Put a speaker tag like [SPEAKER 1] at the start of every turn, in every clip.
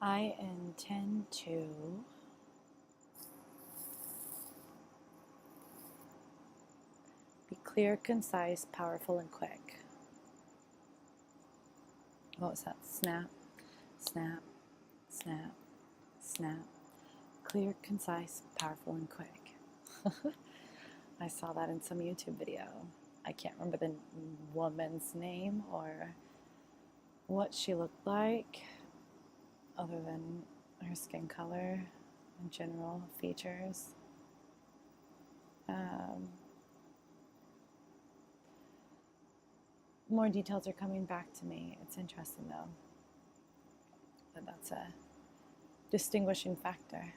[SPEAKER 1] I intend to be clear, concise, powerful, and quick. What was that? Snap, snap, snap, snap. Clear, concise, powerful, and quick. I saw that in some YouTube video. I can't remember the woman's name or what she looked like, other than her skin color and general features. More details are coming back to me. It's interesting though, but that's a distinguishing factor.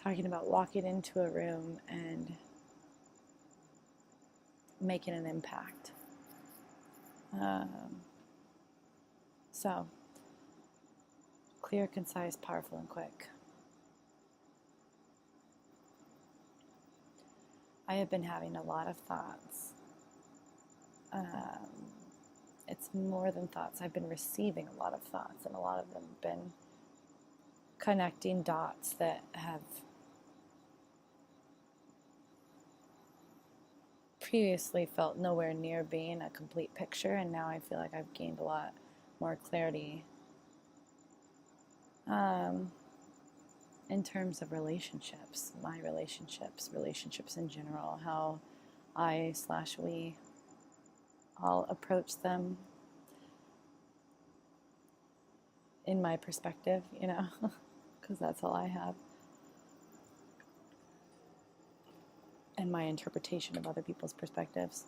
[SPEAKER 1] Talking about walking into a room and making an impact. So, clear, concise, powerful, and quick. I have been having a lot of thoughts. It's more than thoughts. I've been receiving a lot of thoughts, and a lot of them have been connecting dots that have previously felt nowhere near being a complete picture, and now I feel like I've gained a lot more clarity in terms of relationships, my relationships in general, how we all approach them in my perspective, because that's all I have. And my interpretation of other people's perspectives.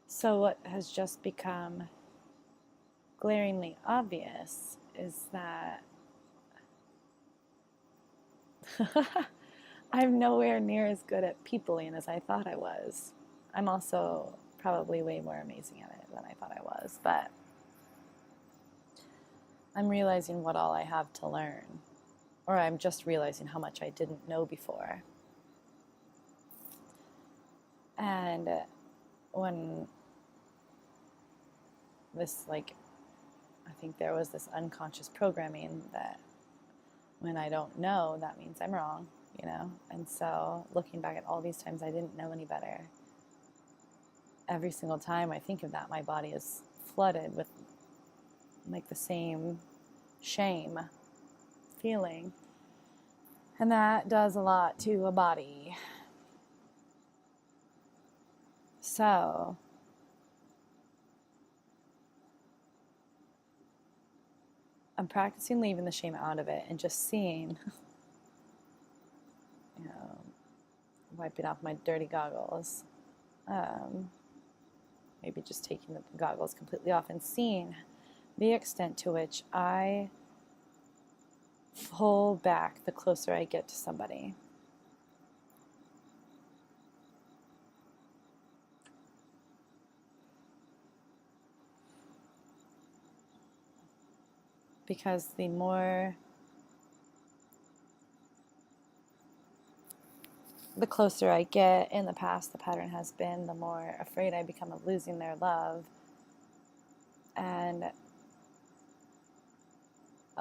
[SPEAKER 1] So what has just become glaringly obvious is that I'm nowhere near as good at peopling as I thought I was. I'm also probably way more amazing at it than I thought I was, but I'm realizing what all I have to learn, or I'm just realizing how much I didn't know before. And when this, I think there was this unconscious programming that when I don't know, that means I'm wrong, And so looking back at all these times I didn't know any better, every single time I think of that, my body is flooded with the same shame feeling. And that does a lot to a body. So I'm practicing leaving the shame out of it and just seeing, wiping off my dirty goggles. Maybe just taking the goggles completely off and seeing the extent to which I pull back the closer I get to somebody. Because the closer I get, in the past the pattern has been, the more afraid I become of losing their love. And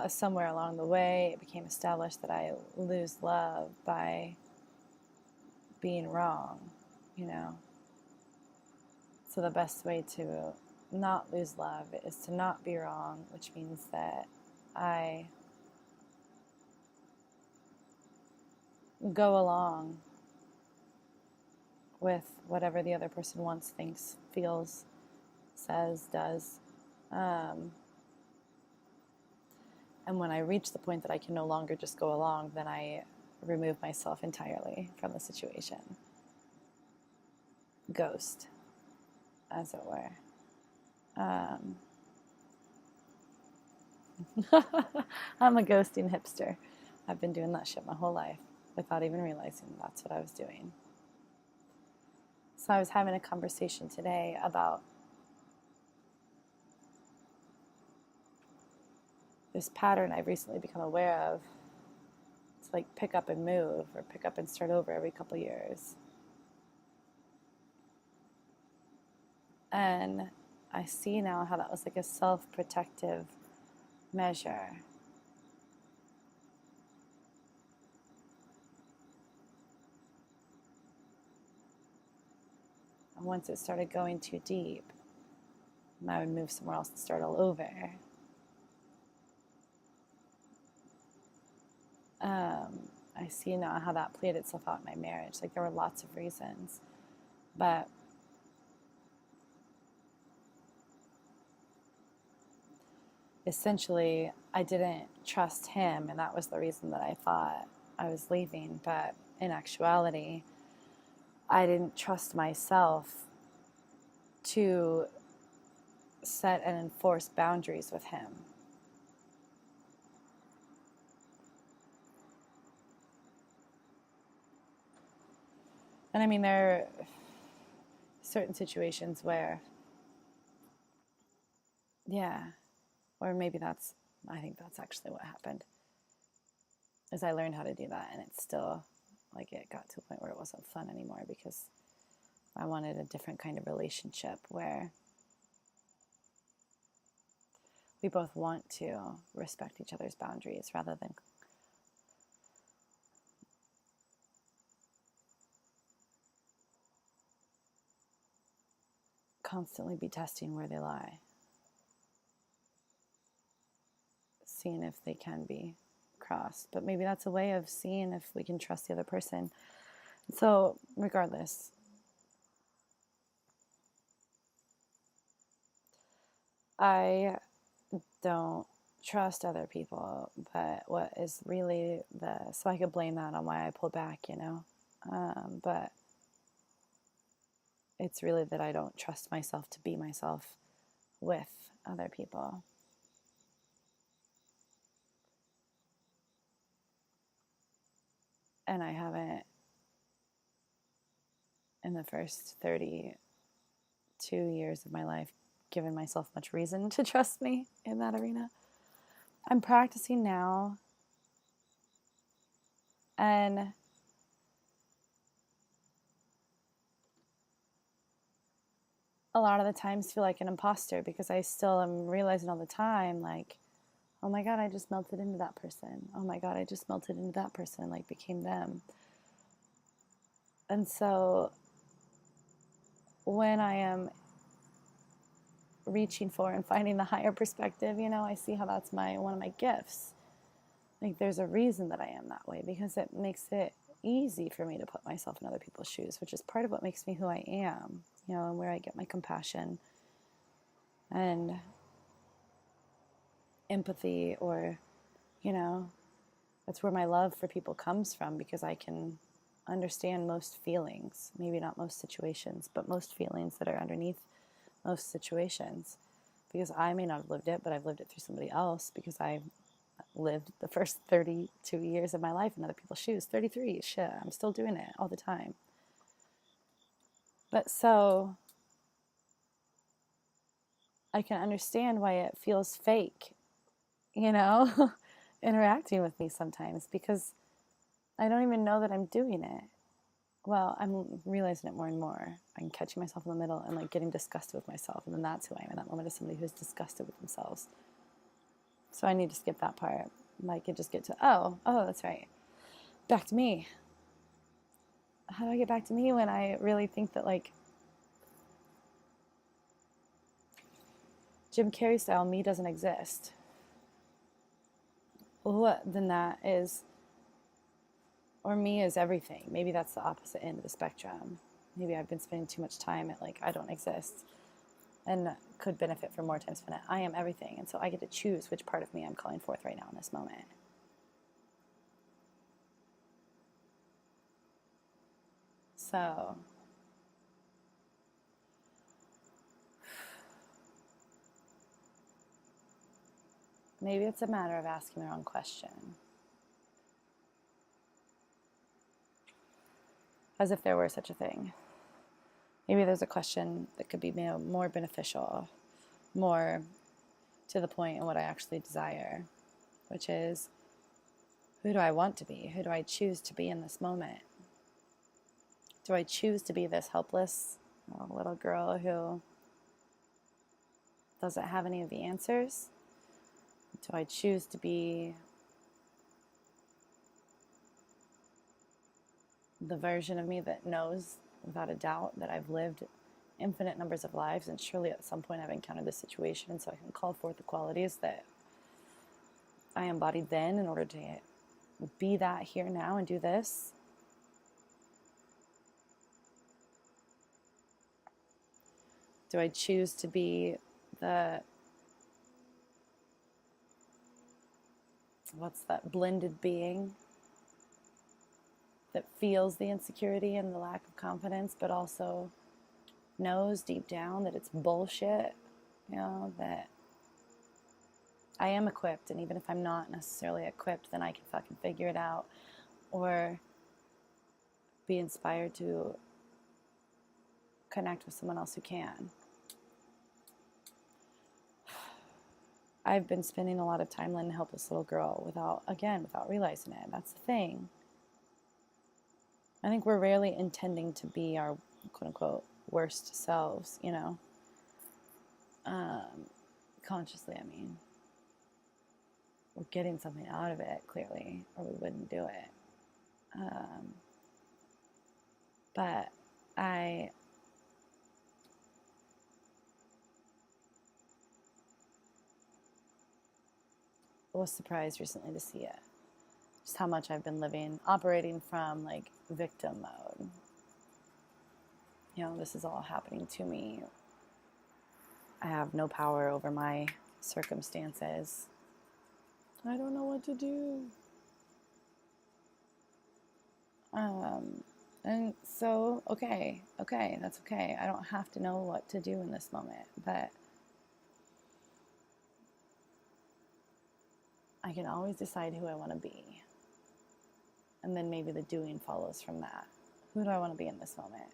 [SPEAKER 1] somewhere along the way it became established that I lose love by being wrong, So the best way to not lose love is to not be wrong, which means that I go along with whatever the other person wants, thinks, feels, says, does. And when I reach the point that I can no longer just go along, then I remove myself entirely from the situation. Ghost, as it were. I'm a ghosting hipster. I've been doing that shit my whole life without even realizing that's what I was doing. So I was having a conversation today about this pattern I've recently become aware of. It's like pick up and move, or pick up and start over every couple years. And I see now how that was like a self-protective measure. And once it started going too deep, I would move somewhere else and start all over. I see now how that played itself out in my marriage. Like, there were lots of reasons, but essentially I didn't trust him, and that was the reason that I thought I was leaving. But in actuality, I didn't trust myself to set and enforce boundaries with him. And I mean, there are certain situations where, yeah, or maybe I think that's actually what happened, is I learned how to do that, and it's still, like, it got to a point where it wasn't fun anymore, because I wanted a different kind of relationship where we both want to respect each other's boundaries rather than constantly be testing where they lie, seeing if they can be crossed. But maybe that's a way of seeing if we can trust the other person. So regardless, I don't trust other people, but what is really so I could blame that on why I pulled back, but it's really that I don't trust myself to be myself with other people. And I haven't, in the first 32 years of my life, given myself much reason to trust me in that arena. I'm practicing now, and a lot of the times feel like an imposter, because I still am realizing all the time, like, oh my God, I just melted into that person. Oh my God, I just melted into that person, like became them. And so when I am reaching for and finding the higher perspective, I see how that's one of my gifts. Like, there's a reason that I am that way, because it makes it easy for me to put myself in other people's shoes, which is part of what makes me who I am, and where I get my compassion and empathy, or, that's where my love for people comes from, because I can understand most feelings, maybe not most situations, but most feelings that are underneath most situations, because I may not have lived it, but I've lived it through somebody else, because I lived the first 32 years of my life in other people's shoes. 33, shit, I'm still doing it all the time. But so I can understand why it feels fake, interacting with me sometimes, because I don't even know that I'm doing it. Well, I'm realizing it more and more. I'm catching myself in the middle and, like, getting disgusted with myself, and then that's who I am in that moment, is somebody who's disgusted with themselves. So I need to skip that part. Like, and just get to, oh, that's right. Back to me. How do I get back to me when I really think that, like, Jim Carrey style me doesn't exist? Well, then that is, or me is everything. Maybe that's the opposite end of the spectrum. Maybe I've been spending too much time at, like, I don't exist, and could benefit from more time spent at I am everything. And so I get to choose which part of me I'm calling forth right now in this moment. So maybe it's a matter of asking the wrong question. As if there were such a thing. Maybe there's a question that could be more beneficial, more to the point in what I actually desire. which is, who do I want to be? Who do I choose to be in this moment? Do I choose to be this helpless little girl who doesn't have any of the answers? Do I choose to be the version of me that knows without a doubt that I've lived infinite numbers of lives, and surely at some point I've encountered this situation, and so I can call forth the qualities that I embodied then in order to be that here now and do this? Do I choose to be what's that blended being that feels the insecurity and the lack of confidence, but also knows deep down that it's bullshit, that I am equipped, and even if I'm not necessarily equipped, then I can fucking figure it out, or be inspired to connect with someone else who can. I've been spending a lot of time letting a helpless little girl without realizing it. That's the thing. I think we're rarely intending to be our quote-unquote worst selves, consciously, I mean. We're getting something out of it, clearly, or we wouldn't do it. But I was surprised recently to see it. Just how much I've been operating from like victim mode. This is all happening to me. I have no power over my circumstances. I don't know what to do. And so, okay, that's okay. I don't have to know what to do in this moment, but I can always decide who I want to be. And then maybe the doing follows from that. Who do I want to be in this moment?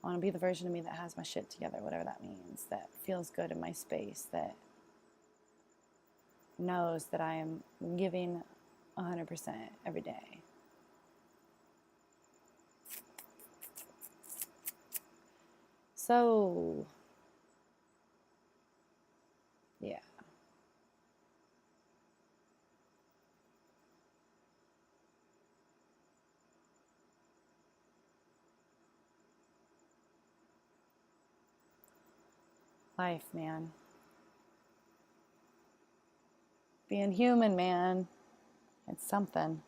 [SPEAKER 1] I want to be the version of me that has my shit together, whatever that means, that feels good in my space, that knows that I am giving 100% every day. So, yeah. Life, man. Being human, man. It's something.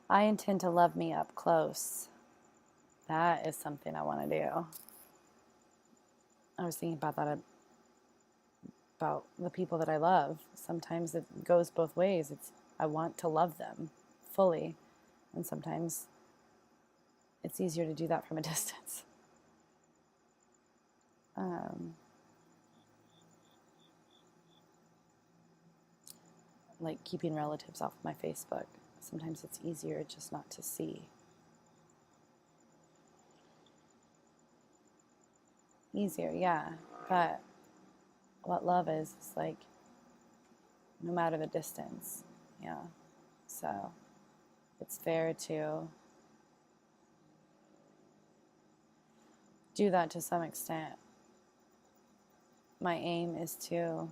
[SPEAKER 1] I intend to love me up close. That is something I want to do. I was thinking about that, about the people that I love. Sometimes it goes both ways. I want to love them fully, and sometimes it's easier to do that from a distance. Like keeping relatives off of my Facebook. Sometimes it's easier just not to see. Easier, yeah. But what love is like, no matter the distance, yeah. So it's fair to do that to some extent. My aim is to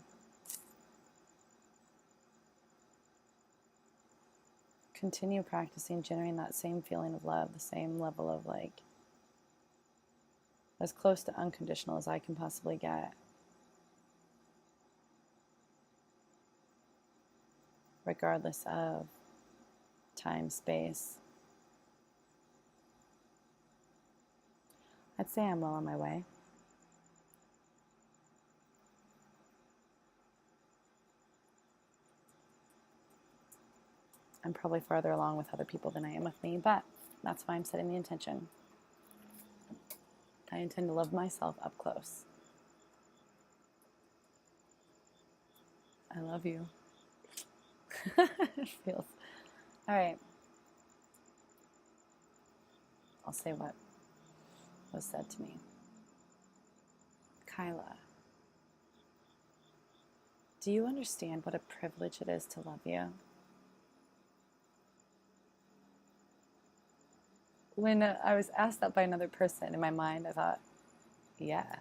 [SPEAKER 1] continue practicing generating that same feeling of love, the same level of like, as close to unconditional as I can possibly get. Regardless of time, space. I'd say I'm well on my way. I'm probably farther along with other people than I am with me, but that's why I'm setting the intention. I intend to love myself up close. I love you. It feels. All right. I'll say what was said to me. Kyla, do you understand what a privilege it is to love you? When I was asked that by another person, in my mind, I thought, yeah.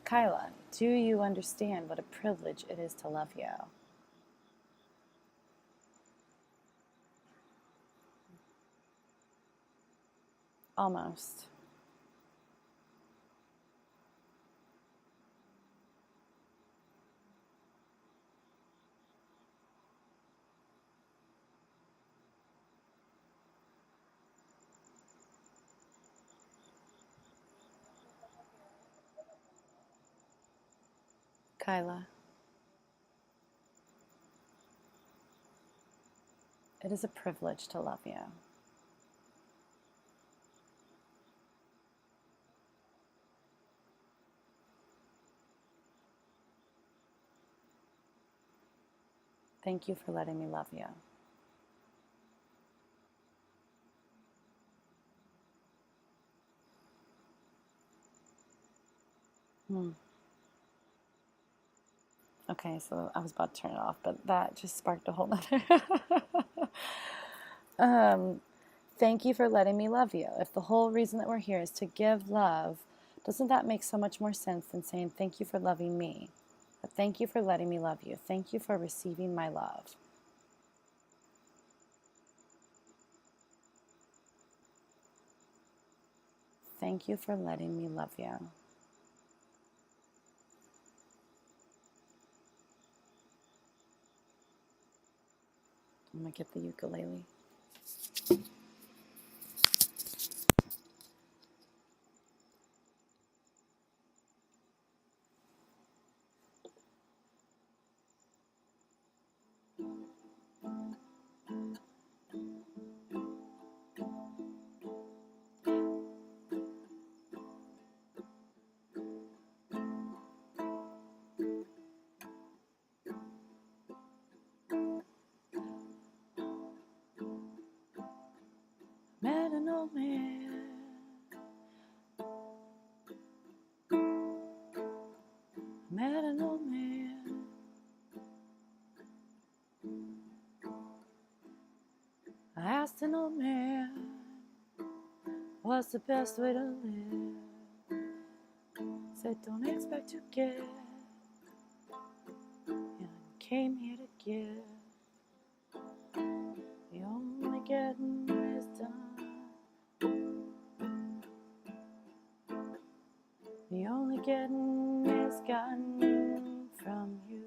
[SPEAKER 1] Kyla, do you understand what a privilege it is to love you? Almost. Kyla, it is a privilege to love you. Thank you for letting me love you. Okay, so I was about to turn it off, but that just sparked a whole nother. Thank you for letting me love you. If the whole reason that we're here is to give love, doesn't that make so much more sense than saying thank you for loving me? But thank you for letting me love you. Thank you for receiving my love. Thank you for letting me love you. I'm going to get the ukulele. Met an old man. Met an old man. I asked an old man, what's the best way to live? Said, don't expect to get, and came here to give. The only getting is done. The only getting is gotten from you.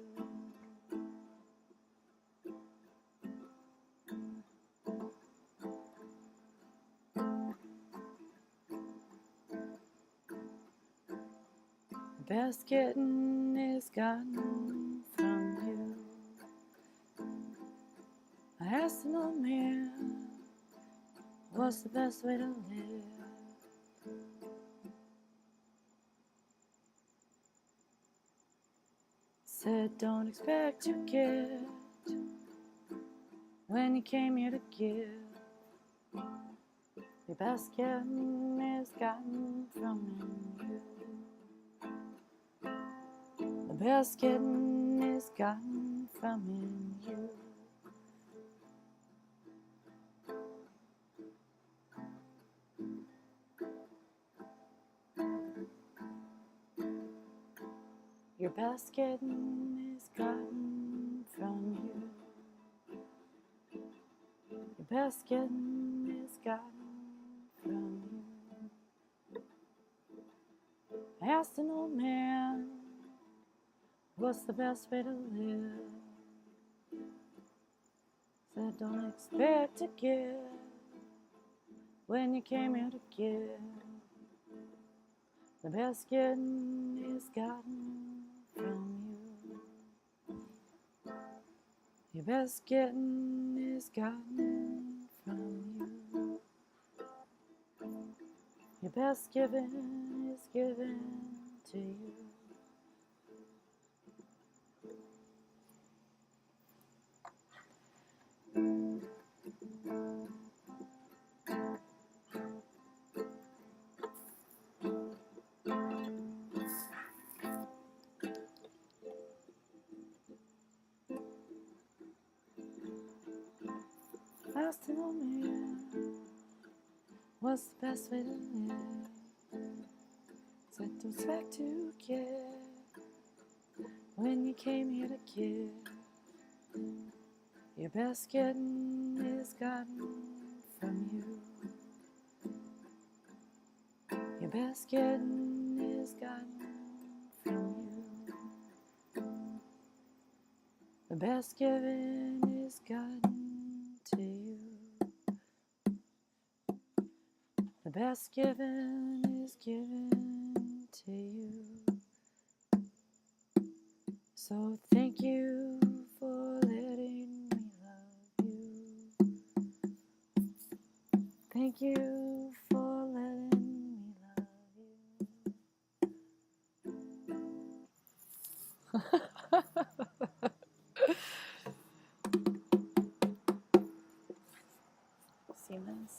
[SPEAKER 1] The best getting is gotten from you. I asked an old man, what's the best way to live? Said, don't expect to get when you came here to give. The best getting is gotten from you. The best getting is gotten from you. Your best getting is gotten from you. Your best getting is gotten from you. I asked an old man, what's the best way to live? Said, don't expect to give when you came here to give. The best getting is gotten from you. Your best getting is gotten from you. Your best giving is given to you. Last tell me what's the best way to live? Said don't expect to give when you came here to give. Your best getting is gotten from you. Your best getting is gotten from you. The best giving is gotten to you. The best given is given to you. So thank you for letting me love you. Thank you for letting me love you. Siemens.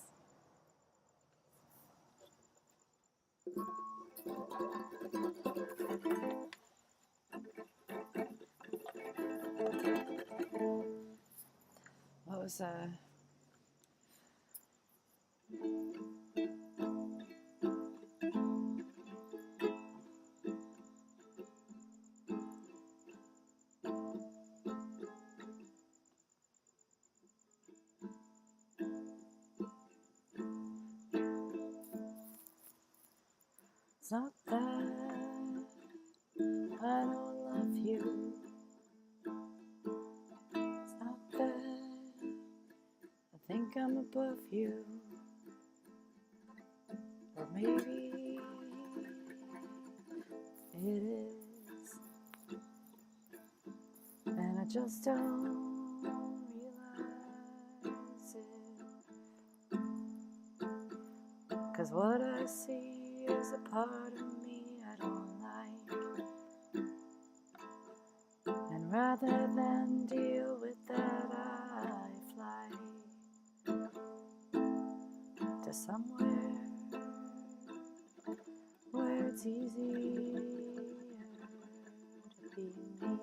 [SPEAKER 1] What was it's not that I don't love you. It's not that I think I'm above you. Or maybe it is. And I just don't realize it. 'Cause what I see is a part of me I don't like. And rather than deal with that, I fly to somewhere where it's easier to be me.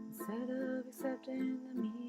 [SPEAKER 1] Instead of accepting the me